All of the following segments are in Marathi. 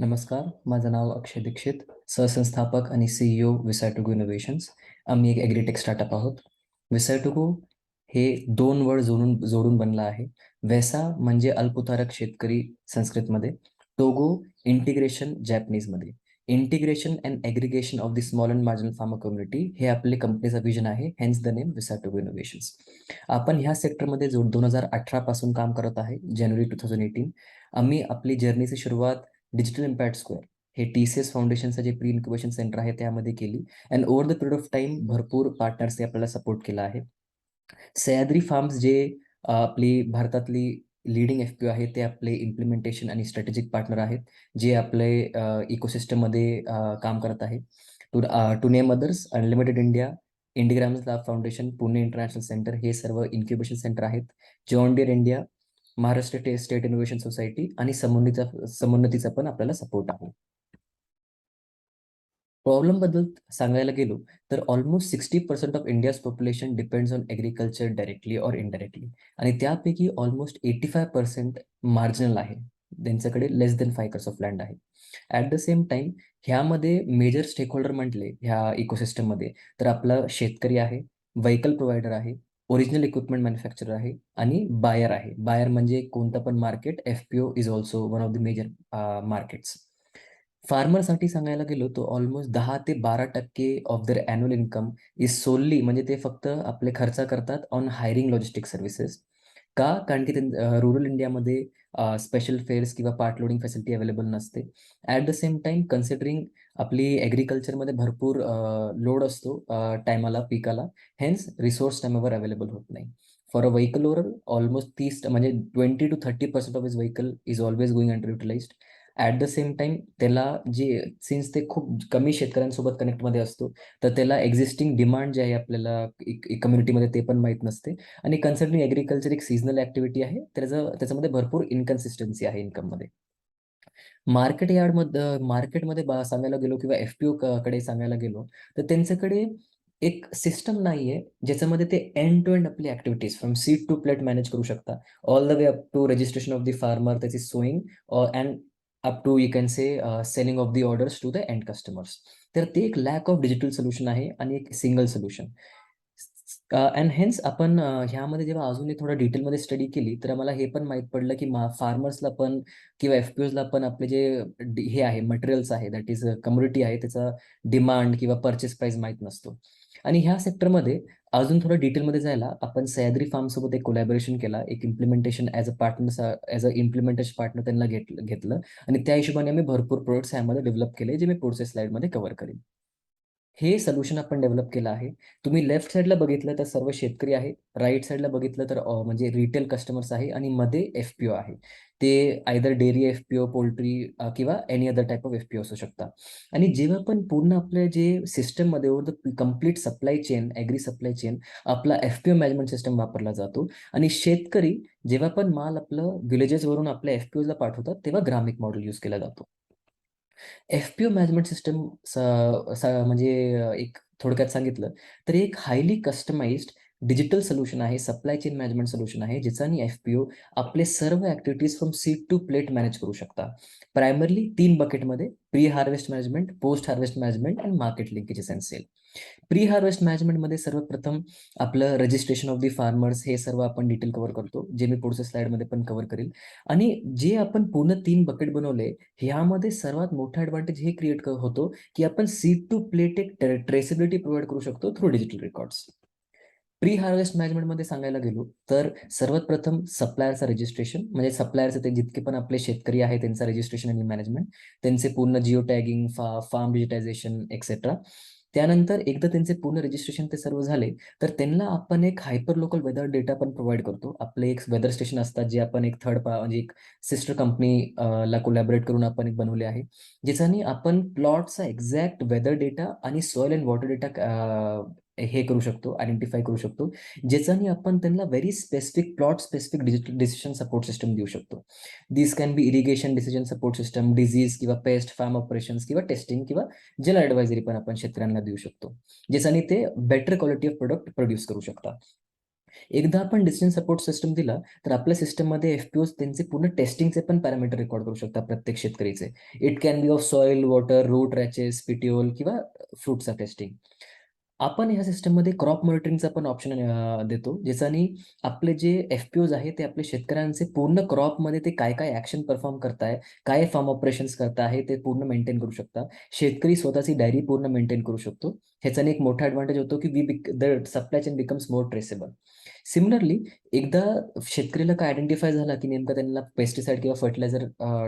नमस्कार, माझं नाव अक्षय दीक्षित, सहसंस्थापक आणि CEO विसायटोगो इनोव्हेशन्स. आम्ही एक ॲग्रीटेक स्टार्टअप आहोत. विसायटोगो हे 2 वर्ड जोडून जोडून बनलं आहे. वैसा म्हणजे अल्पभूधारक शेतकरी संस्कृतमध्ये, टोगो इंटिग्रेशन जॅपनीजमध्ये. Integration and aggregation of the small and marginal farmer community हे आपले कंपनीचं विजन आहे, हेन्स द नेम विसायटोगो इनोव्हेशन्स. आपण ह्या सेक्टरमध्ये 2018 पासून काम करत आहे, जानेवारी 2018. आम्ही आपली जर्नीची सुरुवात डिजिटल इम्पॅक्ट स्क्वेअर हे TCS फाउंडेशनचं जे प्री इन्क्युबेशन सेंटर आहे त्यामध्ये केली and over the period of time भरपूर पार्टनर्सने आपल्याला सपोर्ट केला आहे. सह्याद्री फार्म्स जे आपली भारतातली लीडिंग FPO आहे ते आपले इम्प्लिमेंटेशन आणि स्ट्रॅटेजिक पार्टनर आहेत, जे आपले इकोसिस्टममध्ये काम करत आहे. To name others, unlimited India, Indigrams lab foundation, Pune international centre हे सर्व इन्क्युबेशन सेंटर आहेत. John Deere India, Maharashtra state innovation society आणि समुन्नतीचा पण आपल्याला सपोर्ट आहे. प्रॉब्लेम बद्दल सांगायला गेलो तर almost 60% of India's population depends on agriculture directly or indirectly आणि त्यापैकी ऑलमोस्ट 85% मार्जिनल आहे. त्यांच्याकडे less than 5 acres of land आहे. ॲट द सेम टाइम ह्यामध्ये मेजर स्टेकहोल्डर म्हटले ह्या इकोसिस्टममध्ये तर आपला शेतकरी आहे, व्हेकल प्रोव्हायडर आहे, ओरिजिनल इक्विपमेंट मॅन्युफॅक्चरर आहे आणि बायर आहे. बायर म्हणजे कोणतं पण market, FPO is also one of the major markets. फार्मरसाठी सांगायला गेलो तर ऑलमोस्ट 10 ते 12% of their annual income is solely म्हणजे ते फक्त आपले खर्च करतात ऑन हायरिंग लॉजिस्टिक सर्व्हिसेस. का? कारण की रुरल इंडियामध्ये स्पेशल फेअर्स किंवा पार्ट लोडिंग फॅसिलिटी अवेलेबल नसते. At the same time considering आपली ॲग्रिकल्चरमध्ये भरपूर लोड असतो टायमाला, पिकाला. हेन्स रिसोर्स टायमावर अवेलेबल होत नाही. For a vehicle owner almost 30 म्हणजे 20 to 30% of his vehicle is always going under utilised. At the same time त्याला जे सिन्स ते खूप कमी शेतकऱ्यांसोबत कनेक्टमध्ये असतो, तर त्याला एक्झिस्टिंग डिमांड जे आहे आपल्याला कम्युनिटीमध्ये ते पण माहीत नसते आणि कन्सिडरिंग ॲग्रिकल्चर एक सीझनल ॲक्टिव्हिटी आहे, त्याच्यामध्ये भरपूर इनकन्सिस्टन्सी आहे इन्कममध्ये. मार्केटमध्ये सांगायला गेलो किंवा FPO कडे सांगायला गेलो, तर त्यांच्याकडे एक सिस्टम नाहीये, ज्याच्यामध्ये ते एंड टू एंड आपली activities from seed to plate manage करू शकता. All the way up to registration of the farmer, त्याची sowing and up to you can say selling of the orders to the end customers. तर ते एक लॅक ऑफ डिजिटल सोल्युशन आहे आणि एक सिंगल सोल्युशन. अँड हेन्स आपण ह्यामध्ये जेव्हा अजून थोडं डिटेलमध्ये स्टडी केली, तर आम्हाला हे पण माहीत पडलं की फार्मर्सला पण किंवा FPOजला पण आपले जे हे आहे मटेरियल्स आहे, दॅट इज कमोडिटी आहे, त्याचा डिमांड किंवा पर्चेस प्राईस माहीत नसतो. आणि ह्या सेक्टरमध्ये अजून थोडं डिटेलमध्ये जायला आपण सह्याद्री फार्मसोबत एक कोलॅबोरेशन केला. एक implementation as a implementation partner त्यांना घेतलं आणि त्या हिशोबाने आम्ही भरपूर प्रोडक्ट्स ह्यामध्ये डेव्हलप केले, जे मी पुढच्या स्लाइडमध्ये कव्हर करेन. हे सोल्युशन आपण डेव्हलप केलं आहे. तुम्ही लेफ्ट साइडला बघितलं तर सर्व शेतकरी आहेत. राइट साइडला बघितलं तर म्हणजे रिटेल कस्टमर्स आहे आणि मध्ये FPO आहे. ते आयदर डेअरी FPO, पोल्ट्री किंवा any other type of FPO असू शकतात. आणि जेव्हा पण पूर्ण आपल्या जे सिस्टममध्ये over the complete supply chain, agri supply chain आपला FPO मॅनेजमेंट सिस्टम वापरला जातो आणि शेतकरी जेव्हा पण माल आपलं विलेजेसवरून आपल्या FPOजला पाठवतात, तेव्हा ग्रामिक मॉडेल यूज केला जातो. FPO मॅनेजमेंट सिस्टम म्हणजे एक थोडक्यात सांगितलं तर एक हायली कस्टमाइज्ड डिजिटल सोल्युशन आहे, सप्लाय चेन मॅनेजमेंट सोल्युशन आहे, ज्याच्याने FPO आपले सर्व activities from seed to plate manage करू शकता. प्रायमरली 3 बकेटमध्ये pre harvest management, post harvest management आणि market linkages and sale. Pre harvest मॅनेजमेंटमध्ये सर्वप्रथम आपलं रजिस्ट्रेशन ऑफ द फार्मर्स हे सर्व आपण डिटेल कव्हर करतो, जे मी पुढच्या स्लाइडमध्ये पण कव्हर करेल. आणि जे आपण पूर्ण 3 बकेट बनवले, ह्यामध्ये सर्वात मोठा ॲडव्हांटेज हे क्रिएट होतो, की आपण सीड टू प्लेट एक ट्रेसेबिलिटी प्रोव्हाईड करू शकतो through digital records. Pre harvest मॅनेजमेंटमध्ये सांगायला गेलो, तर सर्वात प्रथम सप्लायरचं रजिस्ट्रेशन म्हणजे सप्लायरचे ते जितके पण आपले शेतकरी आहेत त्यांचं रजिस्ट्रेशन आणि मॅनेजमेंट, त्यांचे पूर्ण geo tagging, farm digitization etcetera. त्यानंतर एकदा त्यांचे पूर्ण रजिस्ट्रेशन ते सर्व झाले, तर त्यांना आपण एक हायपर लोकल वेदर डेटा पण प्रोव्हाईड करतो. आपले एक वेदर स्टेशन असतात, जे आपण एक म्हणजे एक सिस्टर कंपनी ला कोलॅबोरेट करून आपण एक बनवले आहे. ज्याच्याने आपण प्लॉटचा एक्झॅक्ट वेदर डेटा आणि सॉइल अँड वॉटर डेटा हे करू शकतो, आयडेंटिफाय करू शकतो. ज्याच्याने आपण त्यांना very specific plot specific digital decision support system देऊ शकतो. This can be irrigation decision support system, disease किंवा पेस्ट, फार्म ऑपरेशन्स किंवा टेस्टिंग किंवा जल ॲडवायझरी पण आपण शेतकऱ्यांना देऊ शकतो. ज्याच्याने ते better quality of product produce करू शकतात. एकदा आपण डिसिजन सपोर्ट सिस्टम दिला, तर आपल्या सिस्टममध्ये एफ-पी-ओज त्यांचे पूर्ण टेस्टिंगचे पण पॅरामीटर रेकॉर्ड करू शकतात प्रत्येक शेतकरीचे. It can be of soil, water, root rachis, petiole किंवा फ्रुटचा टेस्टिंग. आपण ह्या सिस्टममध्ये क्रॉप मॉनिटरिंगचा पण ऑप्शन देतो, ज्याच्याने आपले जे एफ-पी-ओज आहे ते आपले शेतकऱ्यांचे पूर्ण क्रॉपमध्ये ते काय-काय ॲक्शन परफॉर्म करताय, काय फार्म ऑपरेशन्स करताय ते पूर्ण मेंटेन करू शकता. शेतकरी स्वतःची डायरी पूर्ण मेंटेन करू शकतो. ह्याच्याने एक मोठा ॲडव्हांटेज होतो, की the supply chain becomes more traceable. Similarly एकदा शेतकऱ्याला काय आयडेंटिफाय झाला, की नेमकं त्यांना पेस्टिसाइड किंवा फर्टिलायझर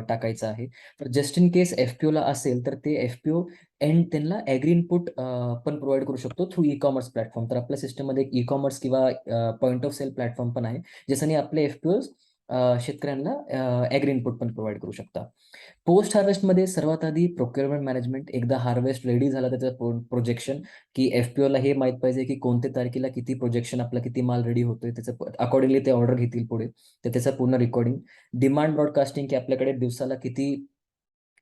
टाकायचं आहे. तर जस्ट इन केस एफ-पी-ओला असेल, तर ते एफ-पी-ओ एंड त्यांना ॲग्री इनपुट पण प्रोव्हाईड करू शकतो थ्रू ई-कॉमर्स प्लॅटफॉर्म. तर आपल्या सिस्टममध्ये एक ई-कॉमर्स किंवा पॉइंट ऑफ सेल प्लॅटफॉर्म पण आहे, ज्याच्याने आपले एफ-पी-ओज शेतकऱ्यांना ॲग्री इनपुट पण प्रोव्हाईड करू शकतात. पोस्ट हार्वेस्टमध्ये सर्वात आधी प्रोक्युरमेंट मॅनेजमेंट. एकदा हार्वेस्ट रेडी झाला त्याचं प्रोजेक्शन, की एफ-पी-ओला हे माहीत पाहिजे, की कोणत्या तारखेला किती प्रोजेक्शन आपला किती माल रेडी होतोय. त्याचं अकॉर्डिंगली ते ऑर्डर घेतील पुढे. तर त्याचं पूर्ण रेकॉर्डिंग. डिमांड ब्रॉडकास्टिंग, की आपल्याकडे दिवसाला किती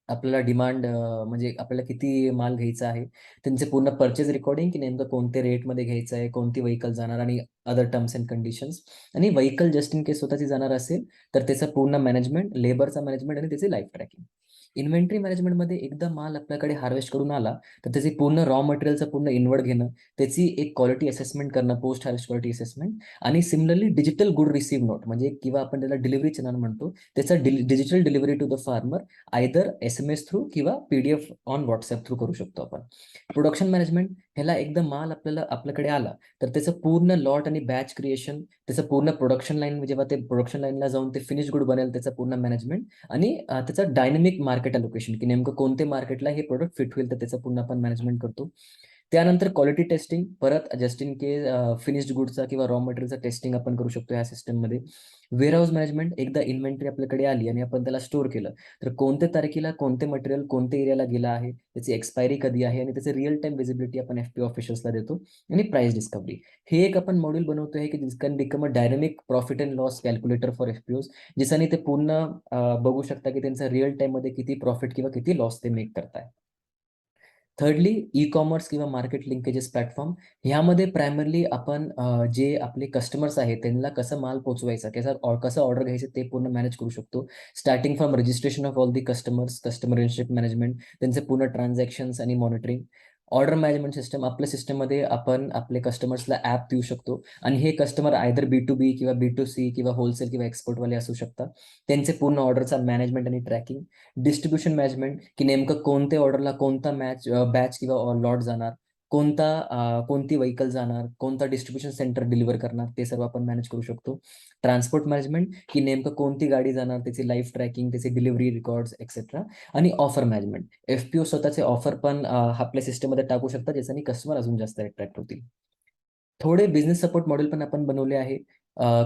आपल्याला डिमांड म्हणजे आपल्याला किती माल घ्यायचा आहे. त्यांचे पूर्ण पर्चेस रेकॉर्डिंग, की नेमकं कोणत्या रेटमध्ये घ्यायचं आहे, कोणती व्हेइकल जाणार आणि अदर टर्म्स अँड कंडिशन्स. आणि व्हेइकल जस्ट इन केस स्वतःची जाणार असेल, तर त्याचं पूर्ण मॅनेजमेंट, लेबरचा मॅनेजमेंट आणि त्याची लाईफ ट्रॅकिंग. इन्व्हेंटरी मॅनेजमेंटमध्ये एकदा माल आपल्याकडे हार्वेस्ट करून आला, तर त्याची पूर्ण रॉ मटेरियलचं पूर्ण इनवर्ड घेणं, त्याची एक क्वालिटी असेसमेंट करणं, पोस्ट हार्वेस्ट क्वालिटी असेसमेंट. आणि similarly digital good receive note म्हणजे किंवा आपण त्याला डिलिव्हरी चॅनल म्हणतो, त्याचा digital delivery to the farmer either SMS through किंवा पी-डी-एफ ऑन WhatsApp थ्रू करू शकतो आपण. प्रोडक्शन मॅनेजमेंट, ह्याला एकदा माल आपल्याकडे आला, तर त्याचं पूर्ण लॉट आणि बॅच क्रिएशन, त्याचं पूर्ण प्रोडक्शन लाईन जेव्हा ते प्रोडक्शन लाईनला जाऊन ते फिनिश गुड बनेल, त्याचं पूर्ण मॅनेजमेंट. आणि त्याचं डायनॅमिक मार्केट अलोकेशन, की नेमकं कोणत्या मार्केटला हे प्रोडक्ट फिट होईल, तर त्याचं पूर्ण आपण मॅनेजमेंट करतो. त्यानंतर क्वालिटी टेस्टिंग, परत जस्ट इन केस फिनिश्ड गुडचा किंवा रॉ मटेरियलचा टेस्टिंग आपण करू शकतो ह्या सिस्टममध्ये. वेअरहाऊस मॅनेजमेंट, एकदा इन्व्हेंटरी आपल्याकडे आली आणि आपण त्याला स्टोअर केलं, तर कोणत्या तारखेला कोणते मटेरियल कोणत्या एरियाला गेलं आहे, त्याची एक्सपायरी कधी आहे आणि त्याची रिअल टाईम व्हिजिबिलिटी आपण एफ-पी-ओ ऑफिशियल्सला देतो. आणि प्राईस डिस्कव्हरी, हे एक आपण मॉड्यूल बनवतो आहे, की this can become a dynamic profit and loss calculator for FPOs, ज्याच्याने ते पूर्ण बघू शकता, की त्यांचा रिअल टाईममध्ये किती प्रॉफिट किंवा किती लॉस ते मेक करताय. थर्डली ई-कॉमर्स किंवा मार्केट लिंकेजेस प्लॅटफॉर्म. ह्यामध्ये प्रायमरली आपण जे आपले कस्टमर्स आहेत त्यांना कसं माल पोहोचवायचा, कसं ऑर्डर घ्यायचं ते पूर्ण मॅनेज करू शकतो. Starting from registration of all the customers, customer relationship management, त्यांचे पूर्ण ट्रान्झॅक्शन्स आणि मॉनिटरिंग. ऑर्डर मॅनेजमेंट सिस्टम, आपल्या सिस्टममध्ये आपण आपले कस्टमर्सला ॲप देऊ शकतो आणि हे कस्टमर आयदर बी-टू-बी किंवा बी-टू-सी किंवा होलसेल किंवा एक्सपोर्टवाले असू शकतात. त्यांचे पूर्ण ऑर्डरचा मॅनेजमेंट आणि ट्रॅकिंग. डिस्ट्रिब्युशन मॅनेजमेंट, की नेमकं कोणत्या ऑर्डरला कोणता बॅच किंवा लॉट जाणार, कोणती व्हेइकल जाणार, कोणता डिस्ट्रिब्युशन सेंटर डिलिव्हर करणार, ते सर्व आपण मॅनेज करू शकतो. ट्रान्सपोर्ट मॅनेजमेंट, की नेमकं कोणती गाडी जाणार, त्याची लाईफ ट्रॅकिंग, त्याचे डिलिव्हरी रेकॉर्ड्स एक्सेट्रा. आणि ऑफर मॅनेजमेंट, एफ-पी-ओ स्वतःचे ऑफर पण आपल्या सिस्टममध्ये टाकू शकतात, ज्याच्याने कस्टमर अजून जास्त अट्रॅक्ट होतील. थोडे बिझनेस सपोर्ट मॉडेल पण आपण बनवले आहे.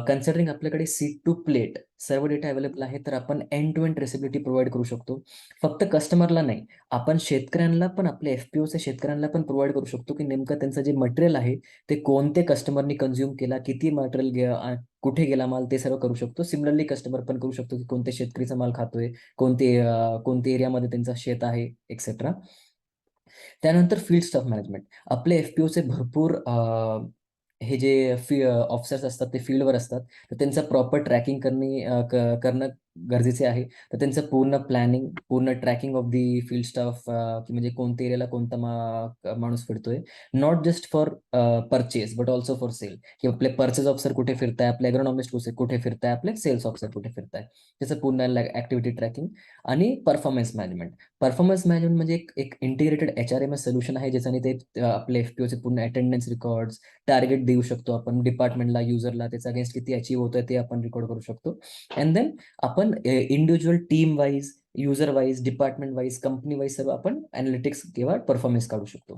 कन्सिडरिंग आपल्याकडे सीड टू प्लेट सर्व डेटा अवेलेबल आहे, तर आपण end to end traceability provide करू शकतो. फक्त कस्टमरला नाही, आपण शेतकऱ्यांना पण आपल्या एफ-पी-ओच्या शेतकऱ्यांना पण प्रोव्हाईड करू शकतो, की नेमकं त्यांचं जे मटेरियल आहे, ते कोणते कस्टमरनी कंझ्युम केला, किती मटेरियल कुठे गेला माल, ते सर्व करू शकतो. सिमिलरली कस्टमर पण करू शकतो, की कोणत्या शेतकरीचा माल खातोय, कोणत्या एरियामध्ये त्यांचं शेत आहे, एक्सेट्रा. त्यानंतर फील्ड स्टाफ मॅनेजमेंट. आपले एफ-पी-ओचे भरपूर हे जे ऑफिसर्स असतात ते फील्डवर असतात. तर त्यांचं प्रॉपर ट्रॅकिंग करणं गरजेचे आहे. तर त्यांचं पूर्ण प्लॅनिंग, पूर्ण tracking of the field staff, की म्हणजे कोणत्या एरियाला कोणता माणूस फिरतोय. Not just for purchase but also for sale, की आपले पर्चेस ऑफिसर कुठे फिरताय, आपले ॲग्रोनॉमिस्ट कुठे फिरताय, आपले सेल्स ऑफिसर कुठे फिरताय. त्याचं पूर्ण ॲक्टिव्हिटी ट्रॅकिंग. आणि परफॉर्मन्स मॅनेजमेंट. परफॉर्मन्स मॅनेजमेंट म्हणजे एक एक इंटिग्रेटेड एच-आर-एम-एस सोल्युशन आहे, ज्याच्याने ते आपले एफ-पी-ओचे पूर्ण अटेंडन्स रेकॉर्ड्स, टार्गेट देऊ शकतो आपण डिपार्टमेंटला, युजरला, त्याचा अगेन्स्ट किती अचीव्ह होतंय ते आपण रेकॉर्ड करू शकतो. अँड देन आपण individual team wise, user wise, department wise, company wise सर्व आपण एनालिटिक्स किंवा परफॉर्मन्स काढू शकतो.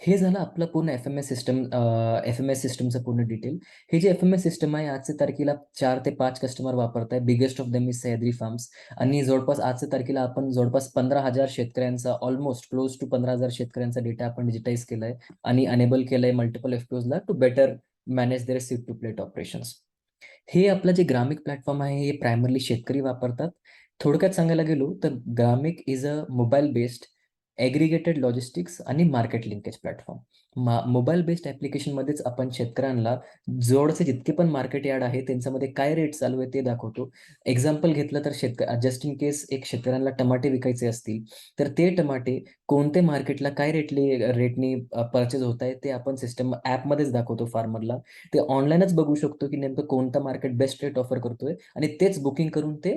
हे झालं आपलं पूर्ण एफ-एम-एस सिस्टमचं पूर्ण डिटेल. हे जे एफ-एम-एस सिस्टम आहे आजच्या तारखेला 4 ते 5 कस्टमर वापरत आहे. Biggest of them is Sahyadri farms. आणि जवळपास आजच्या तारखेला आपण जवळपास 15,000 शेतकऱ्यांचा, ऑलमोस्ट क्लोज टू 15,000 शेतकऱ्यांचा डेटा आपण डिजिटाइज केलाय आणि अनेबल केलंय मल्टिपल एफ-पी-ओजला to better manage their seed to plate operations. हे आपलं जे ग्रामिक प्लॅटफॉर्म आहे, हे प्रायमरली शेतकरी वापरतात. थोडक्यात सांगायला गेलो तर Gramik is a mobile based aggregated logistics आणि market linkage platform. Mobile based ॲप्लिकेशनमध्येच आपण शेतकऱ्यांना जवळचे जितके पण मार्केट यार्ड आहे त्यांच्यामध्ये काय रेट चालू आहे ते दाखवतो. एक्झाम्पल घेतलं तर जस्ट इन केस एक शेतकऱ्यांना टमाटे विकायचे असतील, तर ते टमाटे कोणत्या मार्केटला काय रेटनी पर्चेस होत आहे ते आपण सिस्टम ॲपमध्येच दाखवतो फार्मरला. ते ऑनलाईनच बघू शकतो की नेमकं कोणतं मार्केट बेस्ट रेट ऑफर करतोय आणि तेच बुकिंग करून ते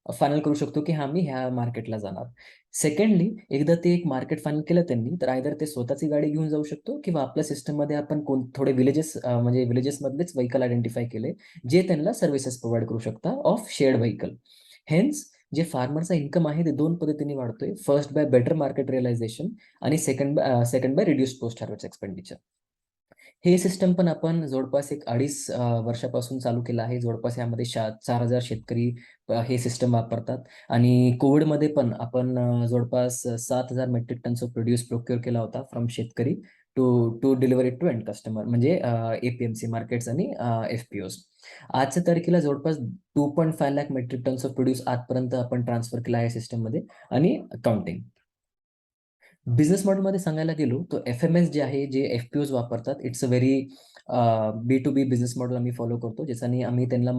फायनल करू शकतो की हां, मी ह्या मार्केटला जाणार. सेकंडली, एकदा ते एक मार्केट फायनल केलं त्यांनी, तर आयदर ते स्वतःची गाडी घेऊन जाऊ शकतो किंवा आपल्या सिस्टममध्ये आपण थोडे म्हणजे विलेजेसमधलेच व्हेइकल आयडेंटिफाय केले, जे त्यांना सर्व्हिसेस प्रोव्हाईड करू शकता ऑफ शेअर्ड व्हेइकल. हेन्स जे फार्मरचा इन्कम आहे ते 2 पद्धतीने वाढतोय. First by better market realisation आणि second by reduced post harvest expenditure. हे सिस्टम पण आपण जवळपास एक 2.5 वर्षापासून चालू केलं आहे. जवळपास यामध्ये 4,000 शेतकरी हे सिस्टम वापरतात आणि कोविडमध्ये पण आपण जवळपास 7,000 metric tons of produce procure केला होता फ्रॉम शेतकरी to to deliver it to end customer म्हणजे ए-पी-एम-सी मार्केट्स आणि एफ-पी-ओज. आजच्या तारखेला जवळपास 2.5 lakh metric tons of produce आजपर्यंत आपण ट्रान्सफर केला आहे सिस्टममध्ये आणि काउंटिंग. बिझनेस मॉडेलमध्ये सांगायला गेलो, तर एफ-एम-एस जे आहे, जे एफ-पी-ओज वापरतात, it's a very B to B business model आम्ही फॉलो करतो. ज्याच्याने आम्ही त्यांना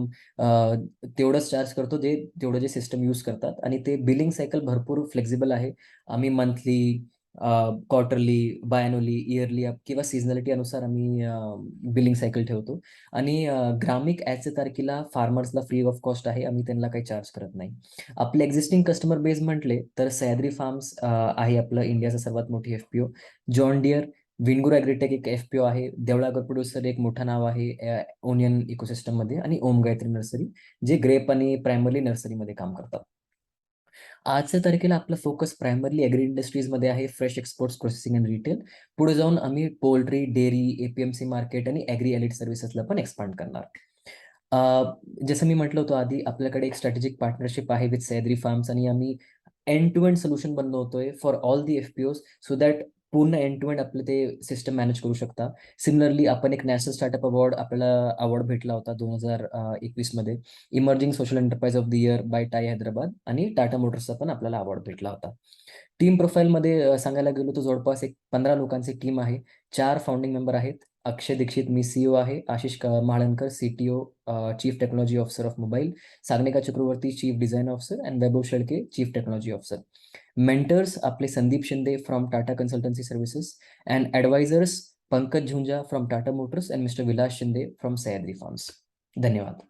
तेवढंच चार्ज करतो, तेवढं जे सिस्टम यूज करतात आणि ते बिलिंग सायकल भरपूर फ्लेक्सिबल आहे. आम्ही मंथली, क्वार्टरली, बायॲन्युअली, इयरली किंवा सीझनॅलिटी अनुसार आम्ही बिलिंग सायकल ठेवतो आणि ग्रामिक ॲजच्या तारखेला फार्मर्सला फ्री ऑफ कॉस्ट आहे. आम्ही त्यांना काही चार्ज करत नाही. आपले एक्झिस्टिंग कस्टमर बेस म्हटले तर सह्याद्री फार्म्स आहे आपलं इंडियाचं सर्वात मोठी एफ-पी-ओ. जॉन डिअर, विनगुर ॲग्रीटेक एक एफ-पी-ओ आहे. देवळागर प्रोड्युसर एक मोठं नाव आहे ओनियन इकोसिस्टममध्ये आणि ओम गायत्री नर्सरी, जे ग्रेप आणि प्रायमरी नर्सरीमध्ये काम करतात. आजच्या तारखेला आपला फोकस प्रायमरली ॲग्री इंडस्ट्रीजमध्ये आहे, fresh exports, processing and retail. पुढे जाऊन आम्ही पोल्ट्री, डेअरी, ए-पी-एम-सी मार्केट आणि ॲग्री एलिड सर्व्हिसेसला पण एक्सपांड करणार. जसं मी म्हटलं होतं आधी, आपल्याकडे एक स्ट्रॅटेजिक पार्टनरशिप आहे विथ सह्याद्री फार्म्स आणि आम्ही एंड टू एंड सोल्युशन बनवतोय for all the FPOs so that पूर्ण एंड टू एंड आपलं ते सिस्टम मॅनेज करू शकता. सिमिलरली आपण एक नॅशनल स्टार्टअप आपल्याला अवॉर्ड भेटला होता 2021 मध्ये. Emerging social enterprise of the year by TiE Hyderabad आणि टाटा मोटर्सचा पण आपल्याला अवॉर्ड भेटला होता. टीम प्रोफाईलमध्ये सांगायला गेलो तर जवळपास एक 15 लोकांची टीम आहे. 4 फाउंडिंग मेंबर आहेत. अक्षय दीक्षित, मी सी आहे. Ashish Mhalankar, CTO, chief technology officer of mobile. Sagnika Chakraborty, chief design officer and Vaibhav Shelke, chief technology officer. Mentors आपले Sandeep Shinde from Tata consultancy services and advisors Pankaj Jhunja from Tata motors and mister Vilas Shinde from Sahyadri farms. धन्यवाद.